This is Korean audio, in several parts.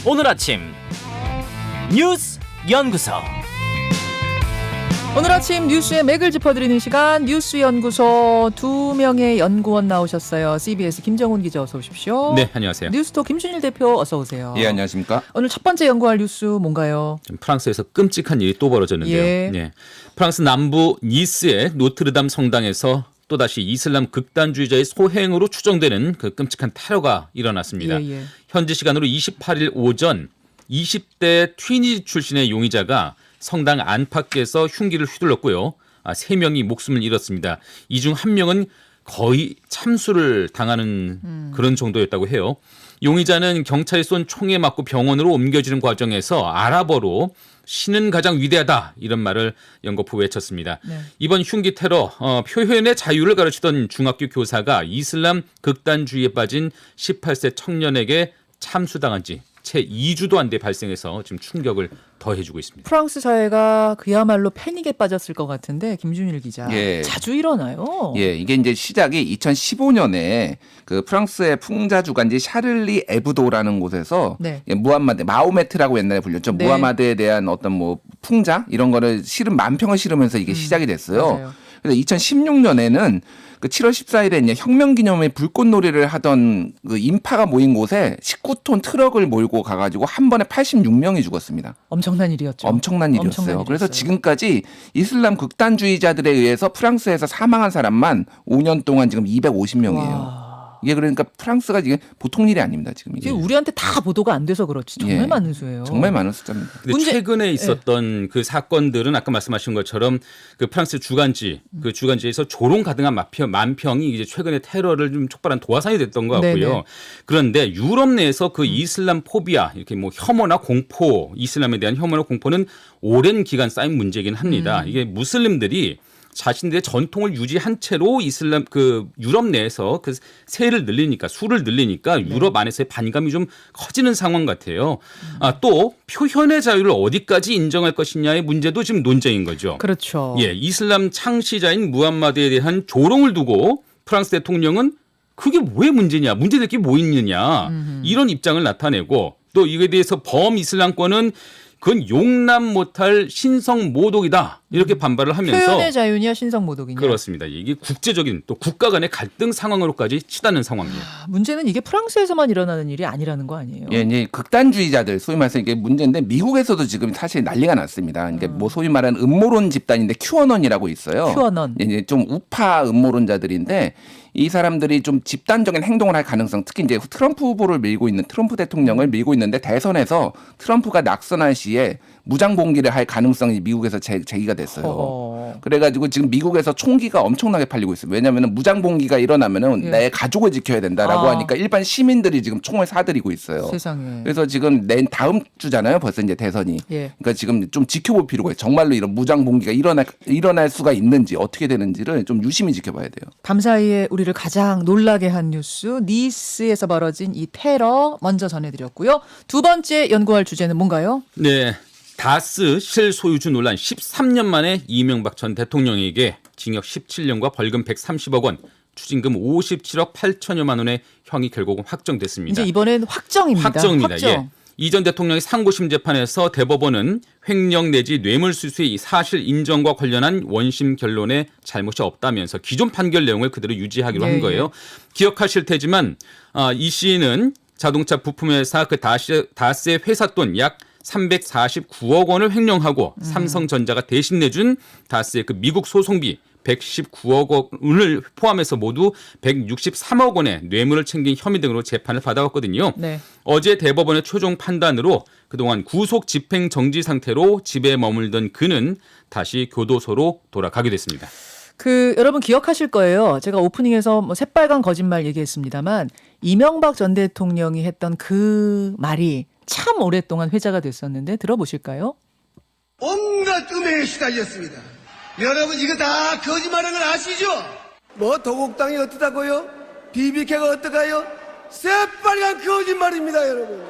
오늘 아침 뉴스 연구소. 오늘 아침 뉴스의 맥을 짚어드리는 시간 뉴스 연구소. 두 명의 연구원 나오셨어요. CBS 김정훈 기자 어서 오십시오. 네, 안녕하세요. 뉴스톡 김준일 대표 어서 오세요. 예, 안녕하십니까. 오늘 첫 번째 연구할 뉴스 뭔가요? 프랑스에서 끔찍한 일이 또 벌어졌는데요. 예. 프랑스 남부 니스의 노트르담 성당에서 또다시 이슬람 극단주의자의 소행으로 추정되는 그 끔찍한 테러가 일어났습니다. 예. 현지 시간으로 28일 오전 20대 튀니지 출신의 용의자가 성당 안팎에서 흉기를 휘둘렀고요. 3명이 목숨을 잃었습니다. 이 중 1명은 거의 참수를 당하는 그런 정도였다고 해요. 용의자는 경찰이 쏜 총에 맞고 병원으로 옮겨지는 과정에서 아랍어로 신은 가장 위대하다 이런 말을 연거푸 외쳤습니다. 네. 이번 흉기 테러 표현의 자유를 가르치던 중학교 교사가 이슬람 극단주의에 빠진 18세 청년에게 참수당한 지 채 2주도 안 돼 발생해서 지금 충격을 더해주고 있습니다. 프랑스 사회가 그야말로 패닉에 빠졌을 것 같은데 김준일 기자. 예. 자주 일어나요. 예, 이게 이제 시작이 2015년에 그 프랑스의 풍자 주간지 샤를리 에브도라는 곳에서 네. 예, 무함마드, 마호메트라고 옛날에 불렸죠. 네. 무함마드에 대한 어떤 뭐 풍자 이런 거를 만평을 실으면서 이게 시작이 됐어요. 맞아요. 그래서 2016년에는 그 7월 14일에 이제 혁명 기념의 불꽃놀이를 하던 그 인파가 모인 곳에 19톤 트럭을 몰고 가가지고 한 번에 86명이 죽었습니다. 엄청난 일이었죠. 엄청난 일이었어요. 그래서 지금까지 이슬람 극단주의자들에 의해서 프랑스에서 사망한 사람만 5년 동안 지금 250명이에요. 이게 그러니까 프랑스가 지금 보통 일이 아닙니다. 지금 이게. 지금 우리한테 다 보도가 안 돼서 그렇지 정말 예. 많은 수예요. 정말 많은 숫자입니다. 근데 최근에 있었던 그 사건들은 아까 말씀하신 것처럼 그 프랑스 주간지 그 주간지에서 조롱 가득한 만평이 이제 최근에 테러를 좀 촉발한 도화산이 됐던 것 같고요. 네네. 그런데 유럽 내에서 그 이슬람 포비아 이렇게 뭐 혐오나 공포, 이슬람에 대한 혐오나 공포는 오랜 기간 쌓인 문제이긴 합니다. 이게 무슬림들이 자신들의 전통을 유지한 채로 이슬람 그 유럽 내에서 그 세를 늘리니까 수를 늘리니까 유럽 안에서의 반감이 좀 커지는 상황 같아요. 또 표현의 자유를 어디까지 인정할 것이냐의 문제도 지금 논쟁인 거죠. 그렇죠. 예, 이슬람 창시자인 무함마드에 대한 조롱을 두고 프랑스 대통령은 그게 왜 문제냐, 문제될 게 뭐 있느냐 이런 입장을 나타내고 또 이에 대해서 범이슬람권은 그건 용납 못할 신성 모독이다 이렇게 반발을 하면서 표현의 자유냐 신성 모독이냐. 그렇습니다. 이게 국제적인 또 국가 간의 갈등 상황으로까지 치닫는 상황이에요. 문제는 이게 프랑스에서만 일어나는 일이 아니라는 거 아니에요? 예, 이제 극단주의자들 소위 말해서 이게 문제인데 미국에서도 지금 사실 난리가 났습니다. 그러니까 뭐 소위 말하는 음모론 집단인데 큐어넌이라고 있어요. 큐어넌. 이제 좀 우파 음모론자들인데 이 사람들이 좀 집단적인 행동을 할 가능성, 특히 이제 트럼프 후보를 밀고 있는 트럼프 대통령을 밀고 있는데 대선에서 트럼프가 낙선할 시에 무장 봉기를 할 가능성이 미국에서 제기가 됐어요. 그래가지고 지금 미국에서 총기가 엄청나게 팔리고 있어요. 왜냐하면 무장 봉기가 일어나면은 내 가족을 지켜야 된다라고 하니까 일반 시민들이 지금 총을 사들이고 있어요. 세상에. 그래서 지금 다음 주잖아요. 벌써 이제 대선이. 예. 그러니까 지금 좀 지켜볼 필요가 있어요. 정말로 이런 무장 봉기가 일어날 수가 있는지 어떻게 되는지를 좀 유심히 지켜봐야 돼요. 밤사이에 우리를 가장 놀라게 한 뉴스 니스에서 벌어진 이 테러 먼저 전해드렸고요. 두 번째 연구할 주제는 뭔가요? 네. 다스 실소유주 논란 13년 만에 이명박 전 대통령에게 징역 17년과 벌금 130억 원, 추징금 57억 8천여만 원의 형이 결국은 확정됐습니다. 이제 이번엔 확정입니다. 확정입니다. 확정. 예. 이 전 대통령의 상고심 재판에서 대법원은 횡령 내지 뇌물수수의 사실 인정과 관련한 원심 결론에 잘못이 없다면서 기존 판결 내용을 그대로 유지하기로 한 거예요. 기억하실 테지만 이 씨는 자동차 부품회사 그 다스의 회사 돈 약 349억 원을 횡령하고 삼성전자가 대신 내준 다스의 그 미국 소송비 119억 원을 포함해서 모두 163억 원의 뇌물을 챙긴 혐의 등으로 재판을 받아왔거든요. 네. 어제 대법원의 최종 판단으로 그동안 구속 집행 정지 상태로 집에 머물던 그는 다시 교도소로 돌아가게 됐습니다. 여러분 기억하실 거예요. 제가 오프닝에서 뭐 새빨간 거짓말 얘기했습니다만 이명박 전 대통령이 했던 그 말이 참 오랫동안 회자가 됐었는데 들어보실까요? 온갖 음해에 시달렸습니다. 여러분 이거 다 거짓말하는 걸 아시죠? 뭐 도곡당이 어떠다고요? BBK가 어떠가요? 새빨간 거짓말입니다, 여러분.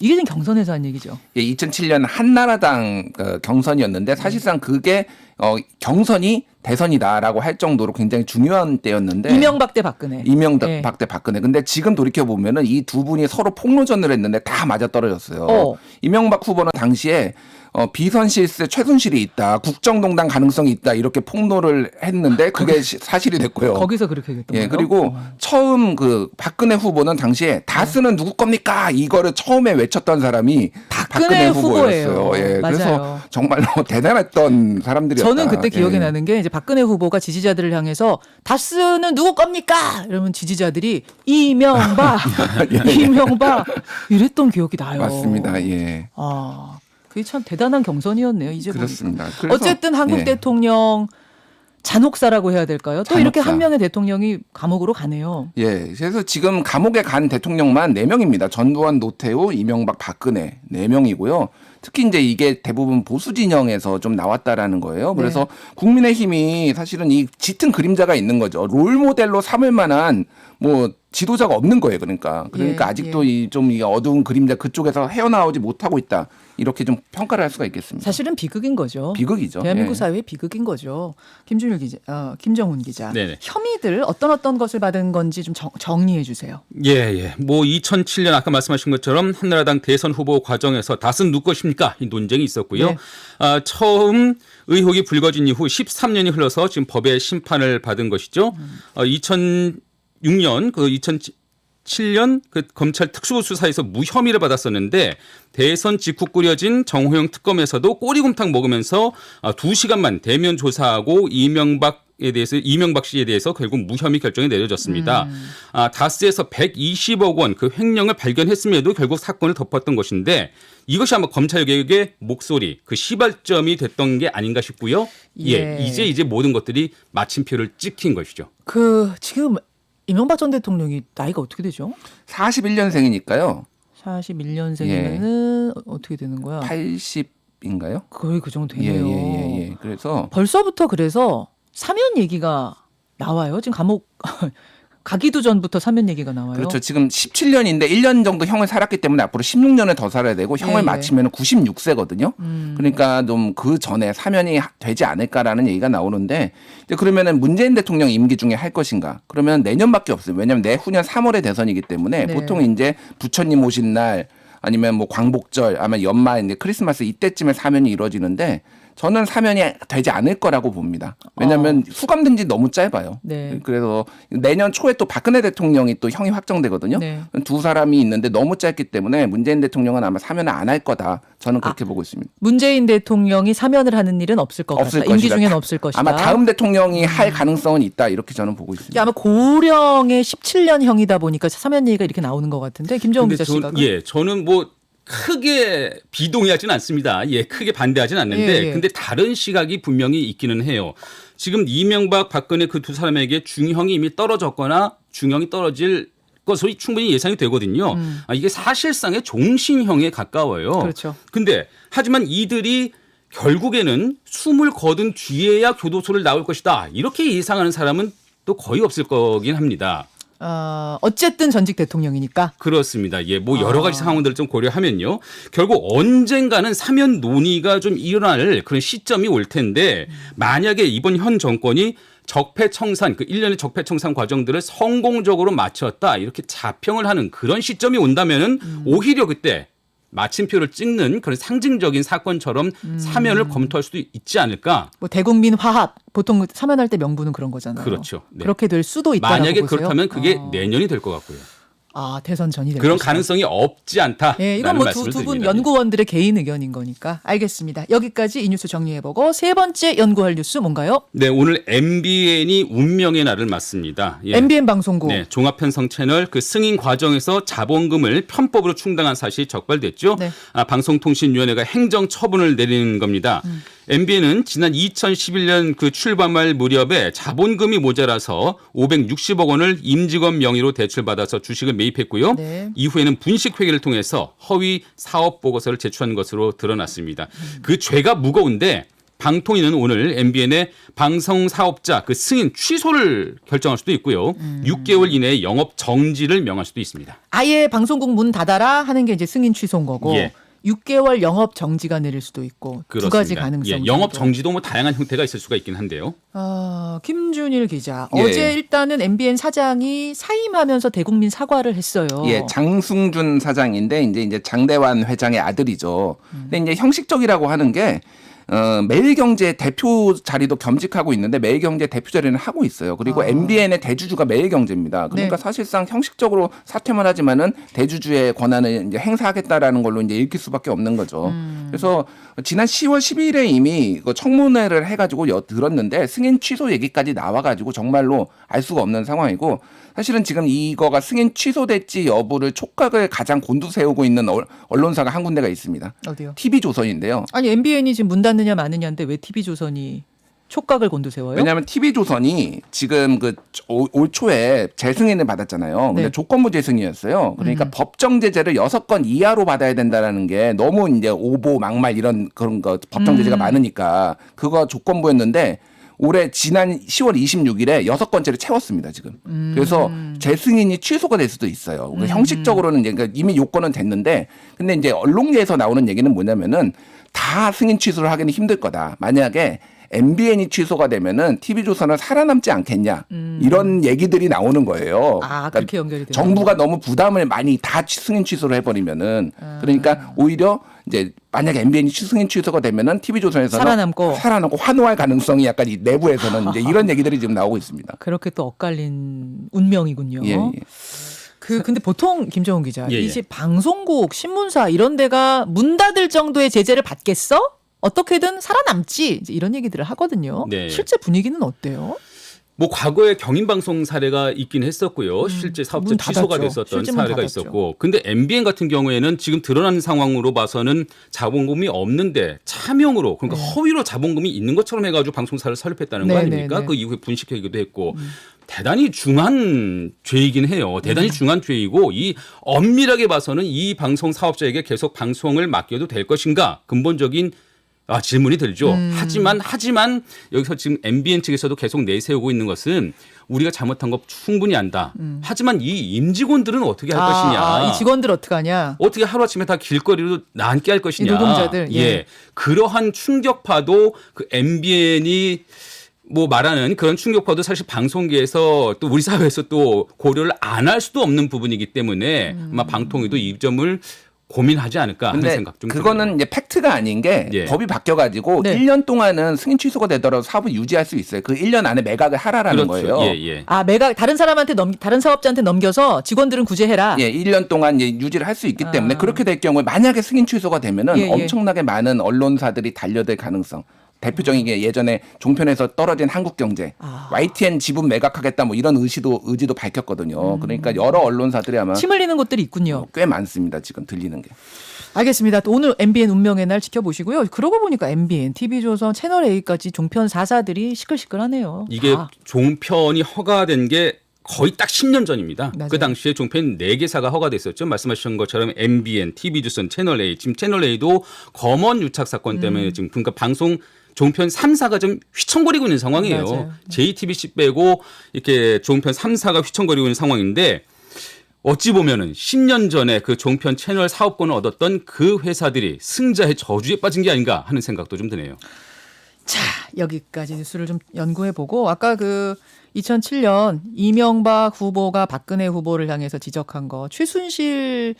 이게 지금 경선에서 한 얘기죠. 예, 2007년 한나라당 경선이었는데 사실상 그게 경선이 대선이다라고 할 정도로 굉장히 중요한 때였는데 이명박 대 박근혜. 이명박 대 박근혜. 근데 지금 돌이켜 보면은 이 두 분이 서로 폭로전을 했는데 다 맞아 떨어졌어요. 이명박 후보는 당시에 비선 실세 최순실이 있다, 국정농단 가능성이 있다 이렇게 폭로를 했는데 그게 사실이 됐고요. 거기서 그렇게 얘기했던 거예요? 그리고 처음 그 박근혜 후보는 당시에 다스는 누구 겁니까? 이거를 처음에 외쳤던 사람이 박근혜 후보였어요. 후보예요. 맞아요. 그래서 정말로 대단했던 사람들이었다. 저는 그때 기억이 나는 게 이제 박근혜 후보가 지지자들을 향해서 다스는 누구 겁니까? 이러면 지지자들이 이명박, 이명박 이랬던 기억이 나요. 맞습니다. 예. 아, 그게 참 대단한 경선이었네요. 이제 그렇습니다. 보니까. 어쨌든 한국 대통령 잔혹사라고 해야 될까요? 또 이렇게 한 명의 대통령이 감옥으로 가네요. 예. 그래서 지금 감옥에 간 대통령만 4명입니다. 전두환, 노태우, 이명박, 박근혜 4명이고요. 특히 이제 이게 대부분 보수 진영에서 좀 나왔다라는 거예요. 그래서 국민의힘이 사실은 이 짙은 그림자가 있는 거죠. 롤 모델로 삼을 만한 뭐 지도자가 없는 거예요. 그러니까 아직도 이 어두운 그림자 그쪽에서 헤어나오지 못하고 있다. 이렇게 좀 평가를 할 수가 있겠습니다. 사실은 비극인 거죠. 비극이죠. 대한민국 사회의 비극인 거죠. 김준일 기자, 김정훈 기자. 네네. 혐의들 어떤 것을 받은 건지 좀 정리해 주세요. 예. 뭐 2007년 아까 말씀하신 것처럼 한나라당 대선 후보 과정에서 다스는 누구 것입니까? 이 논쟁이 있었고요. 네. 처음 의혹이 불거진 이후 13년이 흘러서 지금 법의 심판을 받은 것이죠. 2006년 2007년 그 검찰 특수수사에서 무혐의를 받았었는데 대선 직후 꾸려진 정호영 특검에서도 꼬리곰탕 먹으면서 2시간만 대면 조사하고 이명박 씨에 대해서 결국 무혐의 결정이 내려졌습니다. 다스에서 120억 원 그 횡령을 발견했음에도 결국 사건을 덮었던 것인데 이것이 아마 검찰개혁의 목소리, 그 시발점이 됐던 게 아닌가 싶고요. 이제 모든 것들이 마침표를 찍힌 것이죠. 지금 이명박 전 대통령이 나이가 어떻게 되죠? 41년생이니까요. 41년생이면은 어떻게 되는 거야? 80인가요? 거의 그 정도 되네요. 예. 그래서 벌써부터 그래서 사면 얘기가 나와요. 지금 감옥 가기도 전부터 사면 얘기가 나와요. 그렇죠. 지금 17년인데 1년 정도 형을 살았기 때문에 앞으로 16년을 더 살아야 되고 형을 마치면 96세거든요. 그러니까 좀 그 전에 사면이 되지 않을까라는 얘기가 나오는데 이제 그러면은 문재인 대통령 임기 중에 할 것인가? 그러면 내년밖에 없어요. 왜냐하면 내후년 3월에 대선이기 때문에 보통 이제 부처님 오신 날 아니면 뭐 광복절 아니면 연말 이제 크리스마스 이때쯤에 사면이 이루어지는데 저는 사면이 되지 않을 거라고 봅니다. 왜냐하면 수감된 지 너무 짧아요. 네. 그래서 내년 초에 또 박근혜 대통령이 또 형이 확정되거든요. 네. 두 사람이 있는데 너무 짧기 때문에 문재인 대통령은 아마 사면을 안 할 거다. 저는 그렇게 보고 있습니다. 문재인 대통령이 사면을 하는 일은 없을 것 같다. 임기 중에는 없을 것이다. 아마 다음 대통령이 할 가능성은 있다. 이렇게 저는 보고 있습니다. 아마 고령의 17년형이다 보니까 사면 얘기가 이렇게 나오는 것 같은데 김정은 기자 시각은? 저는 뭐 크게 비동의하지는 않습니다. 크게 반대하지는 않는데 근데 다른 시각이 분명히 있기는 해요. 지금 이명박, 박근혜 그 두 사람에게 중형이 이미 떨어졌거나 중형이 떨어질 것으로 충분히 예상이 되거든요. 이게 사실상의 종신형에 가까워요. 그렇죠. 근데 하지만 이들이 결국에는 숨을 거둔 뒤에야 교도소를 나올 것이다. 이렇게 예상하는 사람은 또 거의 없을 거긴 합니다. 어쨌든 전직 대통령이니까. 그렇습니다. 뭐 여러 가지 상황들을 좀 고려하면요. 결국 언젠가는 사면 논의가 좀 일어날 그런 시점이 올 텐데 만약에 이번 현 정권이 적폐청산, 그 1년의 적폐청산 과정들을 성공적으로 마쳤다. 이렇게 자평을 하는 그런 시점이 온다면은 오히려 그때 마침표를 찍는 그런 상징적인 사건처럼 사면을 검토할 수도 있지 않을까. 뭐 대국민 화합 보통 사면할 때 명분은 그런 거잖아요. 그렇죠. 네. 그렇게 될 수도 있다라고 만약에 보세요. 그렇다면 그게 내년이 될 것 같고요. 대선 전이 될 그런 것이다. 가능성이 없지 않다. 이건 뭐 두 분 연구원들의 개인 의견인 거니까 알겠습니다. 여기까지 이 뉴스 정리해보고 세 번째 연구할 뉴스 뭔가요? 네, 오늘 MBN이 운명의 날을 맞습니다. MBN 방송국. 네, 종합편성 채널 그 승인 과정에서 자본금을 편법으로 충당한 사실이 적발됐죠. 네. 방송통신위원회가 행정 처분을 내리는 겁니다. MBN은 지난 2011년 그 출범 말 무렵에 자본금이 모자라서 560억 원을 임직원 명의로 대출받아서 주식을 매입했고요. 네. 이후에는 분식회계를 통해서 허위 사업 보고서를 제출한 것으로 드러났습니다. 그 죄가 무거운데 방통위는 오늘 MBN의 방송 사업자 그 승인 취소를 결정할 수도 있고요. 6개월 이내에 영업 정지를 명할 수도 있습니다. 아예 방송국 문 닫아라 하는 게 이제 승인 취소인 거고 예. 6개월 영업 정지가 내릴 수도 있고 두 가지 가능성. 예, 영업 정지도 뭐 다양한 형태가 있을 수가 있긴 한데요. 김준일 기자. 예. 어제 일단은 MBN 사장이 사임하면서 대국민 사과를 했어요. 예, 장승준 사장인데 이제 장대환 회장의 아들이죠. 근데 이제 형식적이라고 하는 게 매일경제 대표 자리도 겸직하고 있는데 매일경제 대표 자리는 하고 있어요. 그리고 MBN의 대주주가 매일경제입니다. 그러니까 네. 사실상 형식적으로 사퇴만 하지만은 대주주의 권한을 이제 행사하겠다라는 걸로 이제 읽힐 수밖에 없는 거죠. 그래서 지난 10월 12일에 이미 그 청문회를 해가지고 들었는데 승인 취소 얘기까지 나와가지고 정말로 알 수가 없는 상황이고 사실은 지금 이거가 승인 취소될지 여부를 촉각을 가장 곤두세우고 있는 언론사가 한 군데가 있습니다. 어디요? TV조선인데요. 아니 MBN이 지금 문 닫느냐 마느냐인데 왜 TV조선이 촉각을 곤두세워요? 왜냐하면 TV조선이 지금 올 초에 재승인을 받았잖아요. 근데 네. 조건부 재승인이었어요. 그러니까 법정 제재를 6건 이하로 받아야 된다라는 게 너무 이제 오보 막말 이런 그런 거 법정 제재가 많으니까 그거 조건부였는데 올해 지난 10월 26일에 6건째를 채웠습니다, 지금. 그래서 재승인이 취소가 될 수도 있어요. 그러니까 형식적으로는 이제 그러니까 이미 요건은 됐는데 근데 이제 언론계에서 나오는 얘기는 뭐냐면은 다 승인 취소를 하기는 힘들 거다. 만약에 MBN이 취소가 되면은 TV조선은 살아남지 않겠냐 이런 얘기들이 나오는 거예요. 아, 그렇게 연결이 돼요. 정부가 너무 부담을 많이 다 승인 취소를 해버리면은 그러니까 오히려 이제 만약에 MBN이 승인 취소가 되면은 TV조선에서는 살아남고 환호할 가능성이 약간 이 내부에서는 이제 이런 얘기들이 지금 나오고 있습니다. 그렇게 또 엇갈린 운명이군요. 예, 예. 근데 보통 김정은 기자, 예, 예. 이제 방송국, 신문사 이런 데가 문 닫을 정도의 제재를 받겠어? 어떻게든 살아남지 이제 이런 얘기들을 하거든요. 네. 실제 분위기는 어때요? 뭐 과거에 경인방송 사례가 있긴 했었고요. 실제 사업자 문 취소가 닫았죠. 됐었던 실제 문 사례가 닫았죠. 있었고. 근데 MBN 같은 경우에는 지금 드러난 상황으로 봐서는 자본금이 없는데 차명으로 그러니까 허위로 자본금이 있는 것처럼 해가지고 방송사를 설립했다는 거 네, 아닙니까? 네, 네. 그 이후에 분식회기도 했고. 대단히 중한 죄이긴 해요. 대단히 중한 죄이고 이 엄밀하게 봐서는 이 방송 사업자에게 계속 방송을 맡겨도 될 것인가 근본적인 질문이 들죠. 하지만 여기서 지금 MBN 측에서도 계속 내세우고 있는 것은 우리가 잘못한 거 충분히 안다. 하지만 이 임직원들은 어떻게 할 것이냐. 이 직원들 어떡하냐. 어떻게 하루아침에 다 길거리로 나앉게 할 것이냐. 이 노동자들. 예. 그러한 충격파도 그 MBN이 뭐 말하는 그런 충격파도 사실 방송계에서 또 우리 사회에서 또 고려를 안 할 수도 없는 부분이기 때문에 아마 방통위도 이 점을 고민하지 않을까 하는 근데 생각 좀 그거는 들어요. 이제 팩트가 아닌 게 예. 법이 바뀌어가지고 네. 1년 동안은 승인 취소가 되더라도 사업을 유지할 수 있어요. 그 1년 안에 매각을 하라라는 그렇죠. 거예요. 예. 매각 다른 사람한테 다른 사업자한테 넘겨서 직원들은 구제해라. 예, 1년 동안 이제 유지를 할 수 있기 때문에 그렇게 될 경우에 만약에 승인 취소가 되면은 예, 예. 엄청나게 많은 언론사들이 달려들 가능성. 대표적인 게 예전에 종편에서 떨어진 한국경제, YTN 지분 매각하겠다 뭐 이런 의지도 밝혔거든요. 그러니까 여러 언론사들이 아마 침 흘리는 곳들이 있군요. 꽤 많습니다. 지금 들리는 게. 알겠습니다. 또 오늘 MBN 운명의 날 지켜보시고요. 그러고 보니까 MBN, TV조선, 채널A까지 종편 4사들이 시끌시끌하네요. 이게 종편이 허가된 게 거의 딱 10년 전입니다. 맞아요. 그 당시에 종편 4개사가 허가됐었죠. 말씀하신 것처럼 MBN, TV조선, 채널A. 지금 채널A도 검언 유착 사건 때문에 지금 그러니까 방송 종편 3사가 좀 휘청거리고 있는 상황이에요. 맞아요. JTBC 빼고 이렇게 종편 3사가 휘청거리고 있는 상황인데 어찌 보면은 10년 전에 그 종편 채널 사업권을 얻었던 그 회사들이 승자의 저주에 빠진 게 아닌가 하는 생각도 좀 드네요. 자, 여기까지 뉴스를 좀 연구해보고 아까 2007년 이명박 후보가 박근혜 후보를 향해서 지적한 거 최순실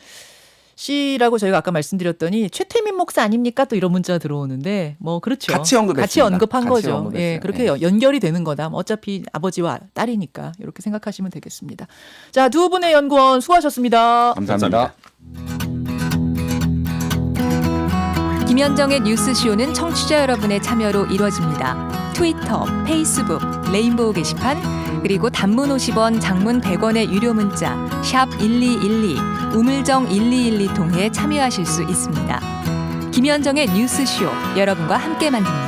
씨라고 저희가 아까 말씀드렸더니 최태민 목사 아닙니까? 또 이런 문자 들어오는데 뭐 그렇죠. 같이 언급했습니다. 같이 언급한 같이 거죠. 언급했어요. 예, 그렇게 예. 연결이 되는 거다. 어차피 아버지와 딸이니까 이렇게 생각하시면 되겠습니다. 자, 두 분의 연구원 수고하셨습니다. 감사합니다. 김현정의 뉴스쇼는 청취자 여러분의 참여로 이루어집니다. 트위터, 페이스북, 레인보우 게시판, 그리고 단문 50원, 장문 100원의 유료 문자 샵 1212, 우물정 1212 통해 참여하실 수 있습니다. 김현정의 뉴스쇼, 여러분과 함께 만듭니다.